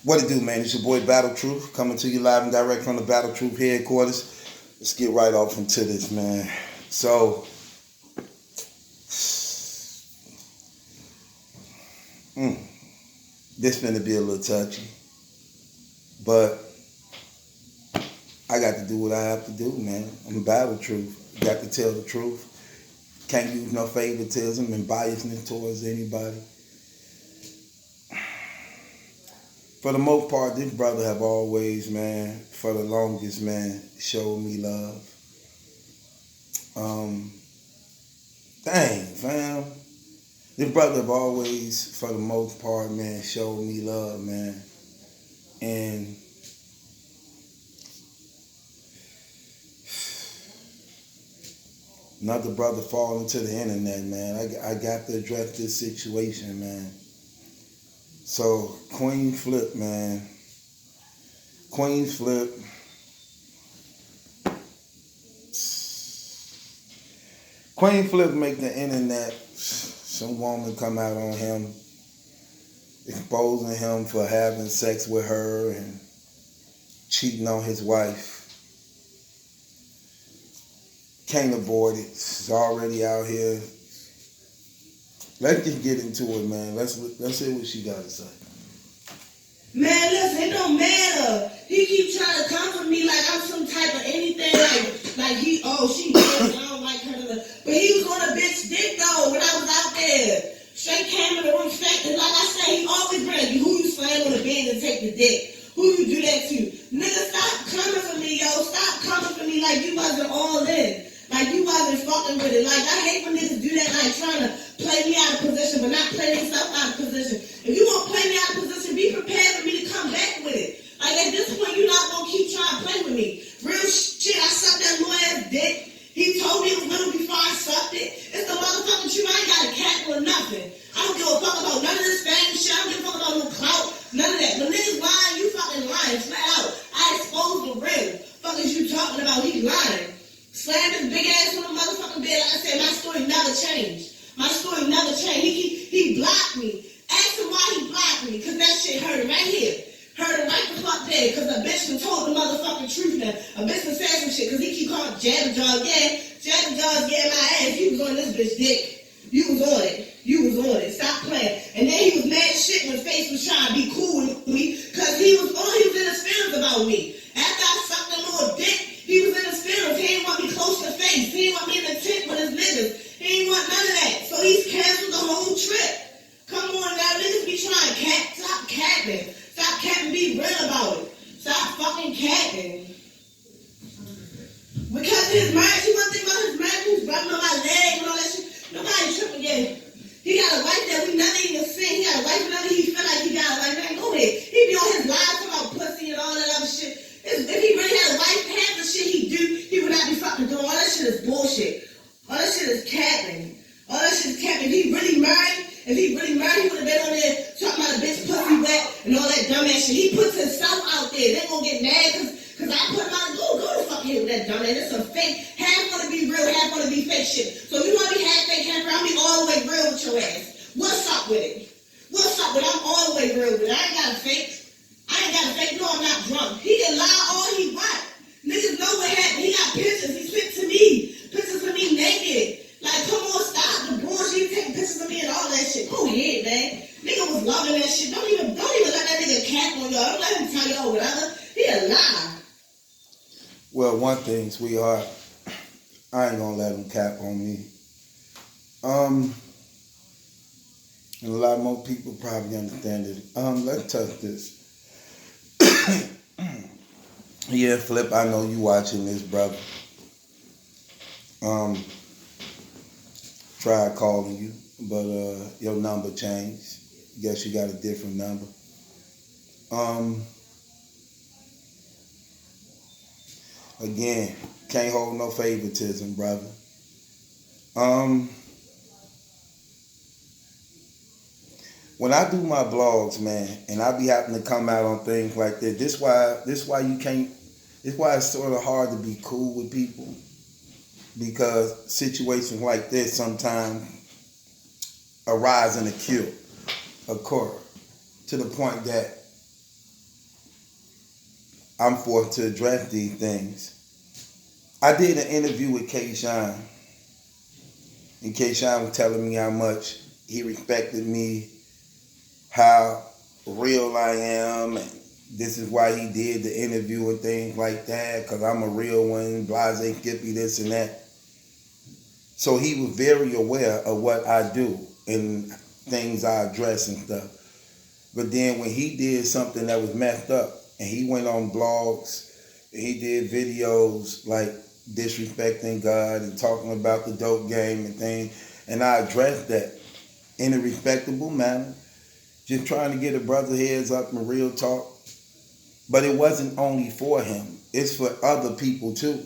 What it do, man? It's your boy Battle Truth coming to you live and direct from the Battle Truth headquarters. Let's get right off into this, man. So, this finna be a little touchy, but I got to do what I have to do, man. I'm Battle Truth. Got to tell the truth. Can't use no favoritism and biasness towards anybody. For the most part, this brother have always, man, for the longest, man, showed me love. Dang, fam. This brother have always, for the most part, man, showed me love, man. And another brother fall into the internet, man. I got to address this situation, man. So, Queenz Flip, man. Queenz Flip. Queenz Flip make the internet, some woman come out on him, exposing him for having sex with her and cheating on his wife. Can't avoid it. It's already out here. Let's just get into it, man. Let's hear what she got to say. Man, listen, it don't matter. He keep trying to comfort me like I'm some type of anything, like she dead, I don't like her. But he was on a bitch dick though when I was out there. Straight came in the room, straight, and like I said, he always bring you who you slam on the bed and take the dick. Who you do that to? Nigga, stop coming for me, yo. Stop coming for me like you wasn't all in. Like you wasn't fucking with it. Like I hate when niggas do that, like trying to play me out of position, but not play themselves out of position. If you want to play me out of position, be prepared for me to come back with it. Like at this point, you're not gonna keep trying to play with me. Real shit, I sucked that little ass dick. He told me it was little before I sucked it. It's the motherfucking truth. I ain't got a cat or nothing. I don't give a fuck about none of this fame shit. I don't give a fuck about no clout, none of that. When niggas lying, you fucking lying, flat out. I exposed the real. Fuck is you talking about? He lying. Slammed his big ass on the motherfucking bed. Like I said, my story never changed. My story never changed. He blocked me. Ask him why he blocked me. Because that shit hurt him right here. Hurt him right the fuck there. Because a bitch done told the motherfucking truth now. A bitch done said some shit. Because he keep calling Jabba Jaws. Yeah, Jabba Jaws getting my ass. You was on this bitch dick. You was on it. You was on it. Stop playing. And then he was mad as shit when Face was trying to be cool with me. Because he was in his feelings about me. After I sucked that little dick, he was in his feelings. He didn't want me close to Face. He didn't want me in the tent with his niggas. He didn't want none of that. So he's canceled the whole trip. Come on now, niggas be trying to stop capping. Stop capping, be real about it. Stop fucking capping. Because his marriage, he wasn't thinking about his marriage. He was rubbing on my leg and all that shit. Nobody tripping yet. He got a wife that we never even seen. He got a wife whenever he feel like he got a wife. Man, go ahead. He be on his live talking about pussy and all that other shit. If he really had a wife, half the shit he do, he would not be fucking doing. All that shit is bullshit. All that shit is capping. All that shit is capping. If he really married, he would have been on there talking about a bitch pussy wet and all that dumb ass shit. He puts himself out there. They gonna get mad because I put him out. Go the fuck here with that dumb ass. It's some fake. Half wanna be real, half wanna be fake shit. So if you wanna be half fake, half real, I'll be all the way real with your ass. What's up with it? What's up with it? I'm all the way real with it. I ain't got a fake. No, I'm not drunk. He can lie all he want. Niggas know what happened. He got pictures. He sent to me. Pictures of me naked. Like, come on, stop the bullshit. You taking pictures of me and all that shit. Go ahead, man. Nigga was loving that shit. Don't even let that nigga cap on y'all. Don't let him tell y'all whatever. He a lie. Well, one thing, sweetheart, I ain't gonna let him cap on me. And a lot more people probably understand it. Let's touch this. Yeah, Flip, I know you watching this, brother. Tried calling you, but your number changed. Guess you got a different number. Again, can't hold no favoritism, brother. When I do my blogs, man, and I be having to come out on things like this, this why it's sort of hard to be cool with people, because situations like this sometimes arise and occur to the point that I'm forced to address these things. I did an interview with K-Shine, and K-Shine was telling me how much he respected me, how real I am, and this is why he did the interview and things like that, because I'm a real one, blase, skippy, this and that. So he was very aware of what I do and things I address and stuff. But then when he did something that was messed up, and he went on blogs, and he did videos like disrespecting God and talking about the dope game and things, and I addressed that in a respectable manner, just trying to get a brother heads up and real talk. But it wasn't only for him, it's for other people too.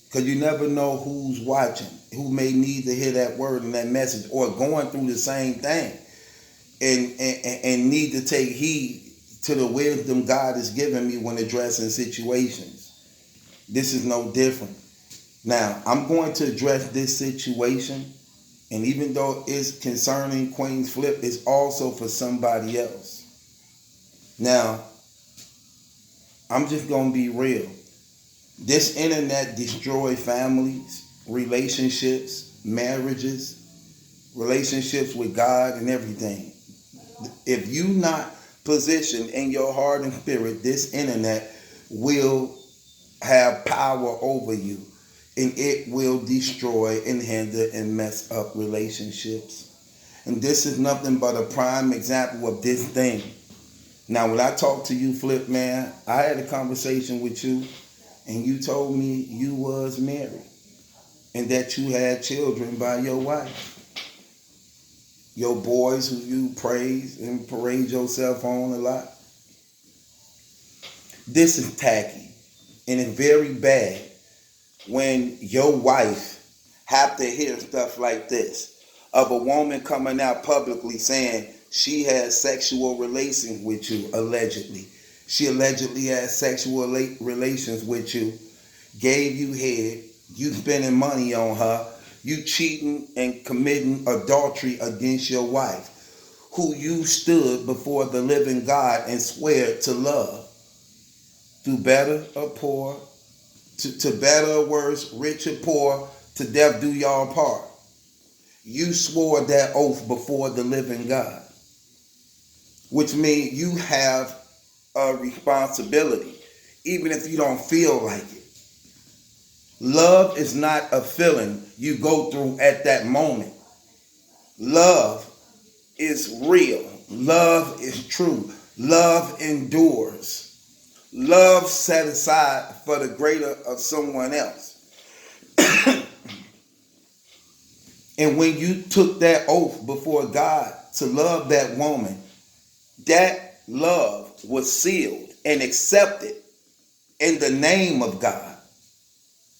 Because you never know who's watching, who may need to hear that word and that message, or going through the same thing and need to take heed to the wisdom God has given me when addressing situations. This is no different. Now, I'm going to address this situation, and even though it's concerning Queenz Flip, it's also for somebody else. Now, I'm just going to be real. This internet destroys families, relationships, marriages, relationships with God and everything. If you not positioned in your heart and spirit, this internet will have power over you, and it will destroy and hinder and mess up relationships. And this is nothing but a prime example of this thing. Now, when I talked to you, Flip, man, I had a conversation with you, and you told me you was married and that you had children by your wife. Your boys who you praise and parade yourself on a lot. This is tacky, and it's very bad when your wife have to hear stuff like this of a woman coming out publicly saying she has sexual relations with you, allegedly. She allegedly had sexual relations with you, gave you head, you spending money on her, you cheating and committing adultery against your wife, who you stood before the living God and swear to love. Through better or poor, to better or worse, rich or poor, to death do y'all part. You swore that oath before the living God, which means you have a responsibility, even if you don't feel like it. Love is not a feeling you go through at that moment. Love is real. Love is true. Love endures. Love set aside for the greater of someone else. And when you took that oath before God to love that woman, that love was sealed and accepted in the name of God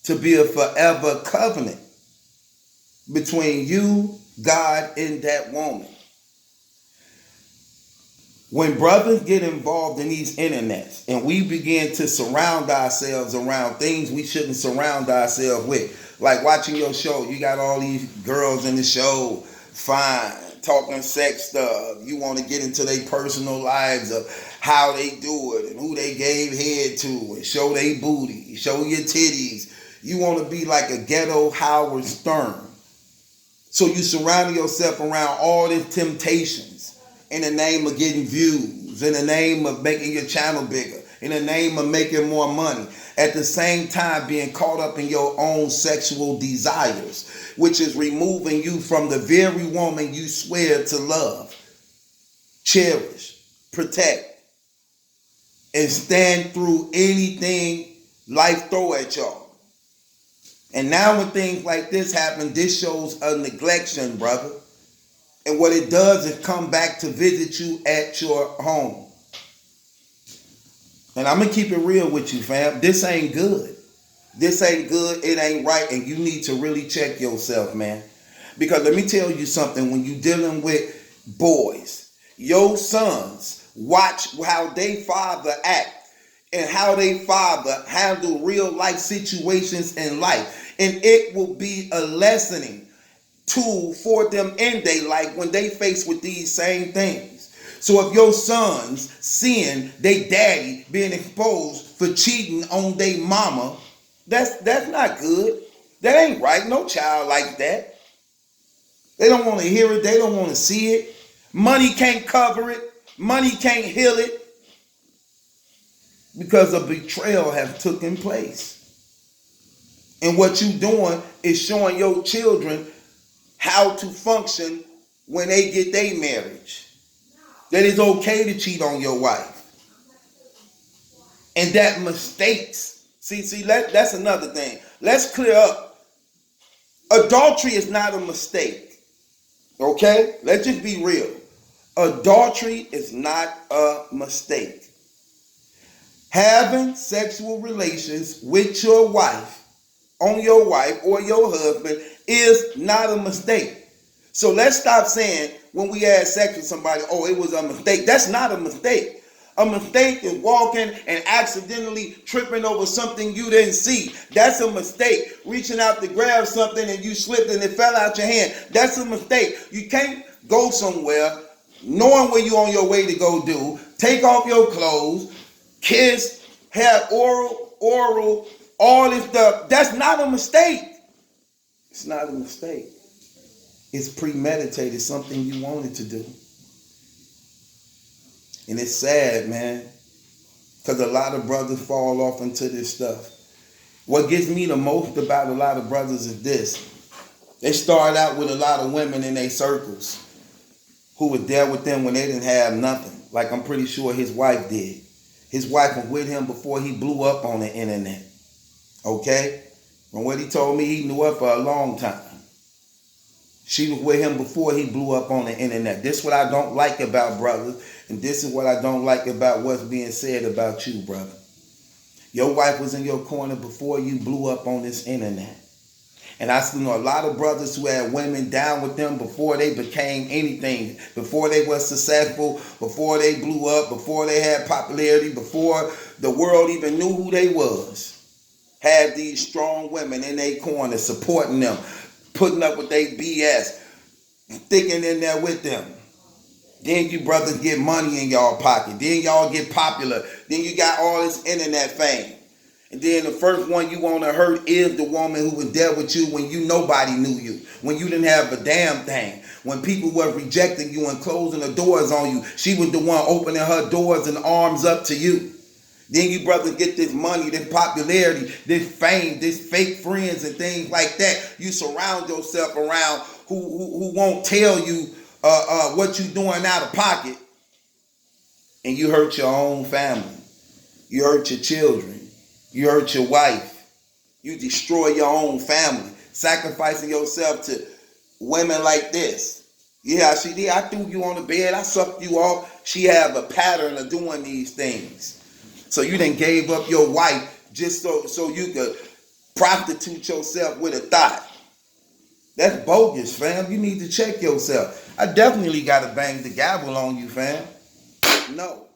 to be a forever covenant between you, God, and that woman. When brothers get involved in these internets and we begin to surround ourselves around things we shouldn't surround ourselves with, like watching your show, you got all these girls in the show, fine, talking sex stuff. You want to get into their personal lives of how they do it and who they gave head to and show their booty, show your titties. You want to be like a ghetto Howard Stern. So you surround yourself around all these temptations in the name of getting views, in the name of making your channel bigger, in the name of making more money. At the same time being caught up in your own sexual desires, which is removing you from the very woman you swear to love, cherish, protect, and stand through anything life throw at y'all. And now when things like this happen, this shows a neglection, brother. And what it does is come back to visit you at your home. And I'm going to keep it real with you, fam. This ain't good. This ain't good. It ain't right. And you need to really check yourself, man. Because let me tell you something. When you're dealing with boys, your sons, watch how they father act and how they father handle real life situations in life. And it will be a lessening tool for them in their life when they face with these same things. So if your sons seeing they daddy being exposed for cheating on their mama, that's not good. That ain't right. No child like that. They don't want to hear it. They don't want to see it. Money can't cover it. Money can't heal it because a betrayal has taken place. And what you doing is showing your children how to function when they get their marriage. That it's okay to cheat on your wife. And that mistakes. See, that's another thing. Let's clear up. Adultery is not a mistake. Okay? Let's just be real. Adultery is not a mistake. Having sexual relations with your wife, on your wife or your husband, is not a mistake. So let's stop saying when we have sex with somebody, oh, it was a mistake. That's not a mistake. A mistake is walking and accidentally tripping over something you didn't see. That's a mistake. Reaching out to grab something and you slipped and it fell out your hand. That's a mistake. You can't go somewhere knowing where you're on your way to go do, take off your clothes, kiss, have oral, all this stuff. That's not a mistake. It's not a mistake. It's premeditated, something you wanted to do. And it's sad, man, because a lot of brothers fall off into this stuff. What gets me the most about a lot of brothers is this. They start out with a lot of women in their circles who were there with them when they didn't have nothing. Like I'm pretty sure his wife did. His wife was with him before he blew up on the internet. Okay? From what he told me, he knew her for a long time. She was with him before he blew up on the internet. This is what I don't like about brothers, and this is what I don't like about what's being said about you, brother. Your wife was in your corner before you blew up on this internet. And I still know a lot of brothers who had women down with them before they became anything, before they were successful, before they blew up, before they had popularity, before the world even knew who they was. Had these strong women in their corner supporting them, putting up with their BS, sticking in there with them. Then you brothers get money in y'all pocket. Then y'all get popular. Then you got all this internet fame. And then the first one you want to hurt is the woman who was there with you when you nobody knew you, when you didn't have a damn thing, when people were rejecting you and closing the doors on you. She was the one opening her doors and arms up to you. Then you brothers get this money, this popularity, this fame, this fake friends and things like that. You surround yourself around who won't tell you what you're doing out of pocket. And you hurt your own family. You hurt your children. You hurt your wife. You destroy your own family, sacrificing yourself to women like this. Yeah, she did. I threw you on the bed. I sucked you off. She have a pattern of doing these things. So you done gave up your wife just so you could prostitute yourself with a thought. That's bogus, fam. You need to check yourself. I definitely got to bang the gavel on you, fam. No.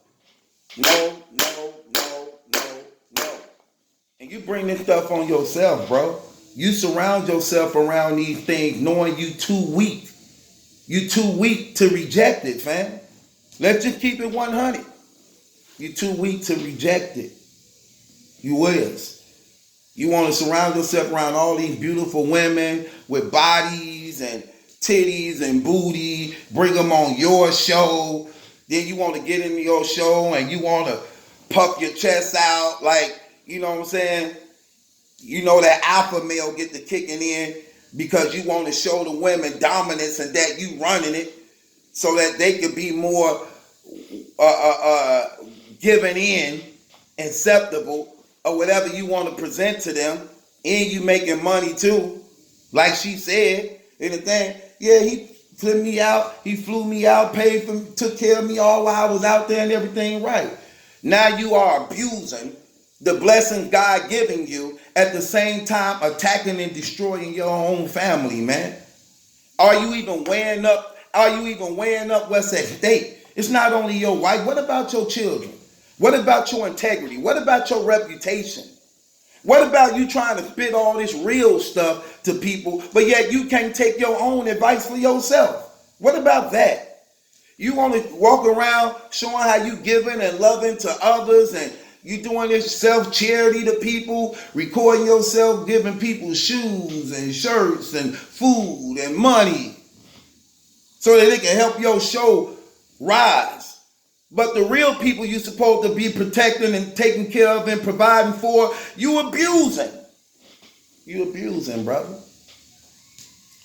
And you bring this stuff on yourself, bro. You surround yourself around these things knowing you too weak. You too weak to reject it, fam. Let's just keep it 100. You too weak to reject it. You is. You want to surround yourself around all these beautiful women with bodies and titties and booty. Bring them on your show. Then you want to get into your show and you want to puff your chest out like, you know what I'm saying? You know that alpha male get to kicking in because you want to show the women dominance and that you running it so that they could be more giving in, acceptable, or whatever you want to present to them. And you making money too. Like she said, anything. Yeah, he flew me out, paid for me, took care of me all while I was out there and everything right. Now you are abusing the blessings God giving you, at the same time attacking and destroying your own family, man. Are you even weighing up what's at stake? It's not only your wife. What about your children? What about your integrity? What about your reputation? What about you trying to spit all this real stuff to people, but yet you can't take your own advice for yourself? What about that? You want to walk around showing how you giving and loving to others, and you doing this self-charity to people, recording yourself, giving people shoes and shirts and food and money so that they can help your show rise. But the real people you supposed to be protecting and taking care of and providing for, you abusing. You abusing, brother.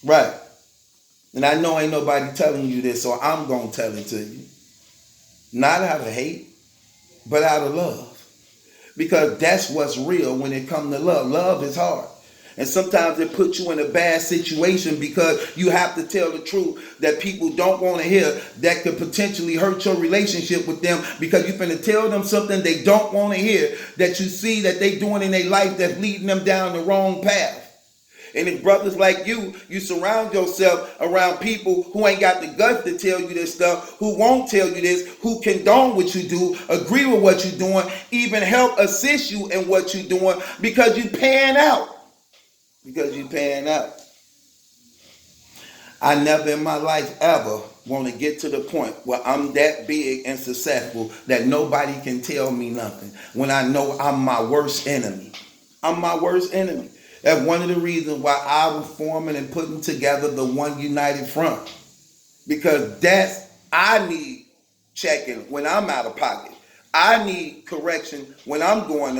Right. And I know ain't nobody telling you this, so I'm going to tell it to you. Not out of hate, but out of love. Because that's what's real when it comes to love. Love is hard. And sometimes it puts you in a bad situation because you have to tell the truth that people don't want to hear that could potentially hurt your relationship with them because you're finna tell them something they don't want to hear that you see that they doing in their life that's leading them down the wrong path. And if brothers like you surround yourself around people who ain't got the guts to tell you this stuff, who won't tell you this, who condone what you do, agree with what you're doing, even help assist you in what you're doing because you're paying out. Because you're paying out. I never in my life ever want to get to the point where I'm that big and successful that nobody can tell me nothing when I know I'm my worst enemy. I'm my worst enemy. That's one of the reasons why I was forming and putting together the One United Front. Because I need checking when I'm out of pocket. I need correction when I'm going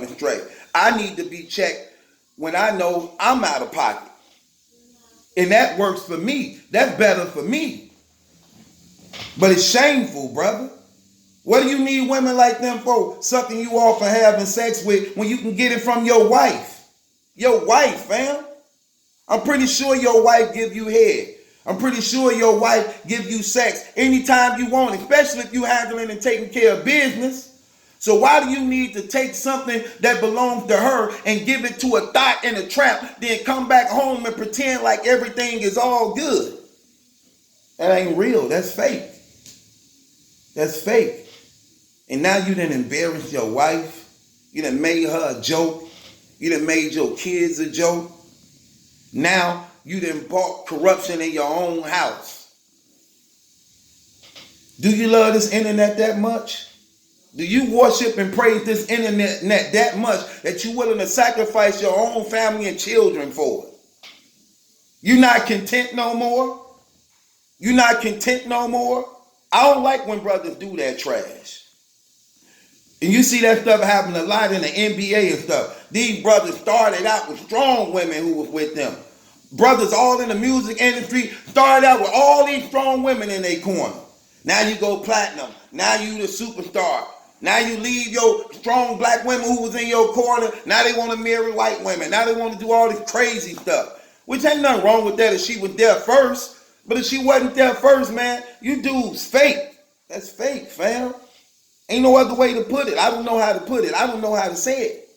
astray. I need to be checked when I know I'm out of pocket. And that works for me. That's better for me. But it's shameful, brother. What do you need women like them for, sucking you off and having sex with when you can get it from your wife? Your wife, fam. I'm pretty sure your wife give you head. I'm pretty sure your wife give you sex anytime you want, especially if you handling and taking care of business. So why do you need to take something that belongs to her and give it to a thought in a trap, then come back home and pretend like everything is all good? That ain't real. That's fake. That's fake. And now you done embarrassed your wife. You done made her a joke. You done made your kids a joke. Now you done brought corruption in your own house. Do you love this internet that much? Do you worship and praise this internet that much that you're willing to sacrifice your own family and children for it? You not content no more? You not content no more? I don't like when brothers do that trash. And you see that stuff happen a lot in the NBA and stuff. These brothers started out with strong women who was with them. Brothers all in the music industry started out with all these strong women in their corner. Now you go platinum. Now you the superstar. Now you leave your strong black women who was in your corner. Now they want to marry white women. Now they want to do all this crazy stuff. Which ain't nothing wrong with that if she was there first. But if she wasn't there first, man, you dudes fake. That's fake, fam. Ain't no other way to put it. I don't know how to put it. I don't know how to say it.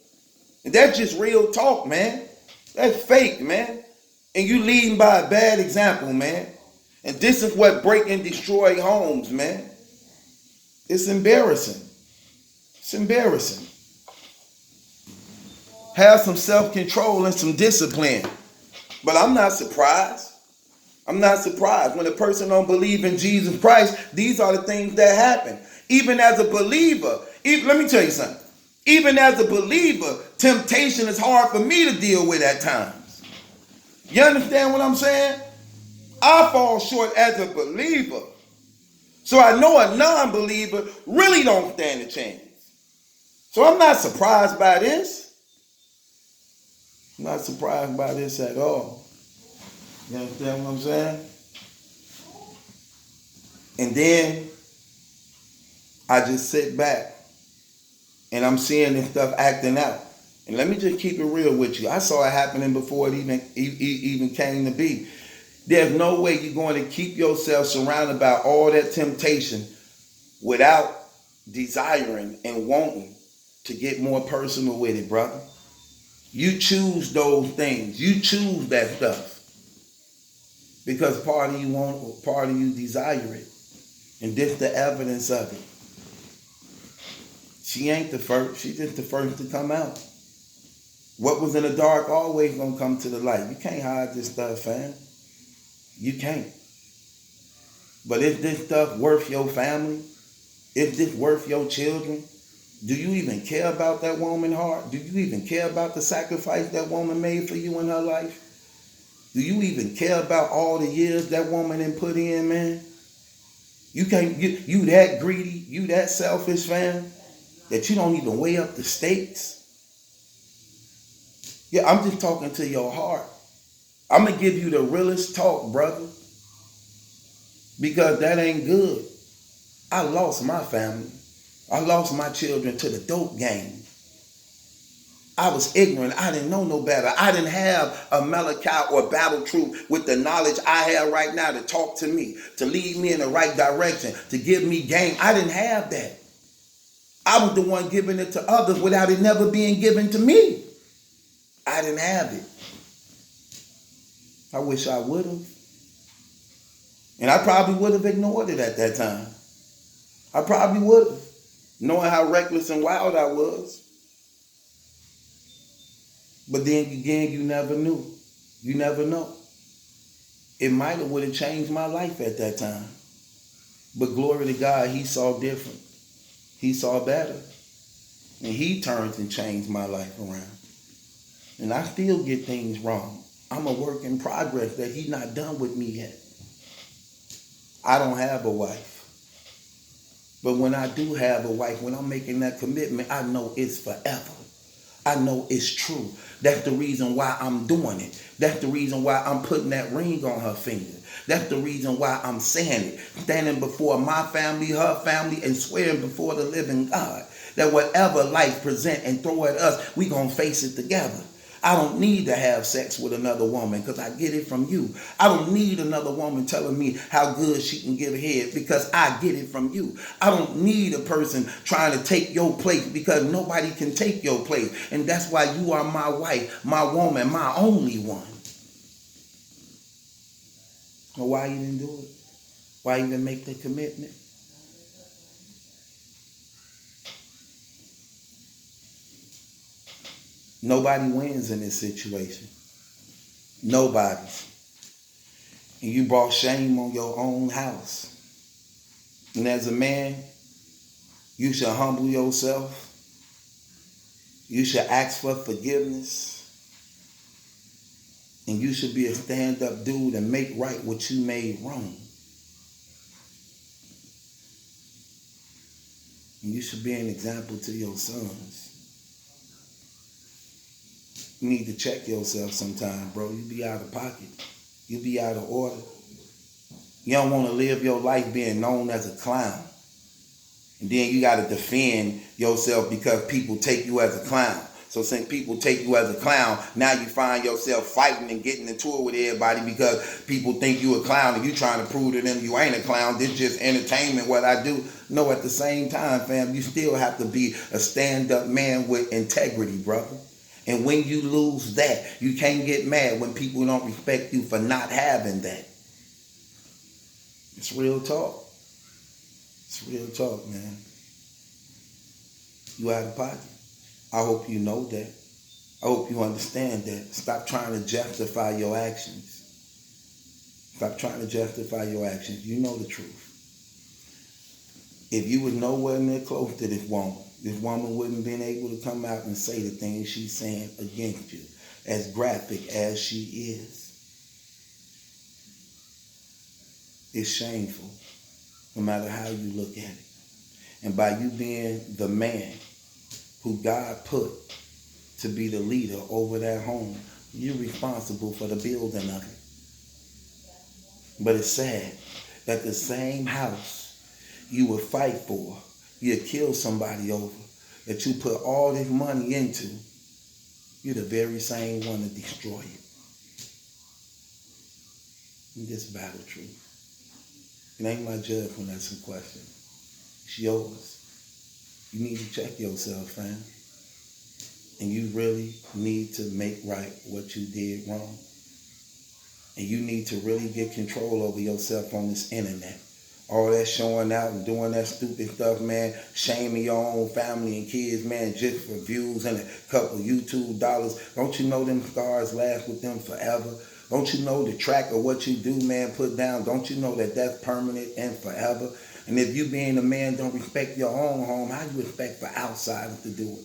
And that's just real talk, man. That's fake, man. And you leading by a bad example, man. And this is what break and destroy homes, man. It's embarrassing. It's embarrassing. Have some self-control and some discipline. But I'm not surprised. I'm not surprised. When a person don't believe in Jesus Christ, these are the things that happen. Even as a believer, let me tell you something. Even as a believer, temptation is hard for me to deal with at times. You understand what I'm saying? I fall short as a believer. So I know a non-believer really don't stand a chance. So I'm not surprised by this. I'm not surprised by this at all. You understand what I'm saying? And then I just sit back and I'm seeing this stuff acting out. And let me just keep it real with you. I saw it happening before it even came to be. There's no way you're going to keep yourself surrounded by all that temptation without desiring and wanting to get more personal with it, brother. You choose those things. You choose that stuff. Because part of you want, part of you desire it. And this the evidence of it. She ain't the first. She's just the first to come out. What was in the dark always gonna come to the light. You can't hide this stuff, fam. You can't. But is this stuff worth your family? Is this worth your children? Do you even care about that woman's heart? Do you even care about the sacrifice that woman made for you in her life? Do you even care about all the years that woman done put in, man? You can't you that greedy, you that selfish, fam, that you don't even weigh up the stakes. Yeah, I'm just talking to your heart. I'm gonna give you the realest talk, brother, because that ain't good. I lost my family. I lost my children to the dope game. I was ignorant. I didn't know no better. I didn't have a Malachi or Battle Troop with the knowledge I have right now to talk to me, to lead me in the right direction, to give me game. I didn't have that. I was the one giving it to others without it never being given to me. I didn't have it. I wish I would have. And I probably would have ignored it at that time. I probably would have, knowing how reckless and wild I was. But then again, you never knew. You never know. It might have would have changed my life at that time. But glory to God, he saw different. He saw better. And he turned and changed my life around. And I still get things wrong. I'm a work in progress that he's not done with me yet. I don't have a wife. But when I do have a wife, when I'm making that commitment, I know it's forever. I know it's true. That's the reason why I'm doing it. That's the reason why I'm putting that ring on her finger. That's the reason why I'm saying it. Standing before my family, her family, and swearing before the living God that whatever life present and throw at us, we gonna face it together. I don't need to have sex with another woman because I get it from you. I don't need another woman telling me how good she can give head because I get it from you. I don't need a person trying to take your place because nobody can take your place. And that's why you are my wife, my woman, my only one. Well, why you didn't do it? Why even make the commitment? Nobody wins in this situation. Nobody. And you brought shame on your own house. And as a man, you should humble yourself. You should ask for forgiveness. And you should be a stand-up dude and make right what you made wrong. And you should be an example to your sons. You need to check yourself sometime, bro. You be out of pocket. You be out of order. You don't want to live your life being known as a clown. And then you got to defend yourself because people take you as a clown. So since people take you as a clown, now you find yourself fighting and getting into it with everybody because people think you a clown and you trying to prove to them you ain't a clown. This just entertainment, what I do. No, at the same time, fam, you still have to be a stand-up man with integrity, brother. And when you lose that, you can't get mad when people don't respect you for not having that. It's real talk. It's real talk, man. You out of pocket. I hope you know that. I hope you understand that. Stop trying to justify your actions. Stop trying to justify your actions. You know the truth. If you were nowhere near close to this woman wouldn't have been able to come out and say the things she's saying against you, as graphic as she is. It's shameful, no matter how you look at it. And by you being the man who God put to be the leader over that home, you're responsible for the building of it. But it's sad that the same house you would fight for, you'd kill somebody over, that you put all this money into, you're the very same one to destroy it. And this battle truth. It ain't my judge when that's a question. It's yours. You need to check yourself, fam. And you really need to make right what you did wrong. And you need to really get control over yourself on this internet. All that showing out and doing that stupid stuff, man, shaming your own family and kids, man, just for views and a couple YouTube dollars. Don't you know them stars last with them forever? Don't you know the track of what you do, man, put down? Don't you know that that's permanent and forever? And if you being a man don't respect your own home, how you expect for outsiders to do it?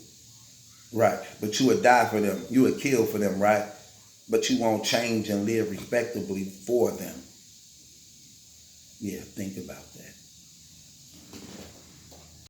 Right. But you would die for them. You would kill for them, right? But you won't change and live respectably for them. Yeah, think about that.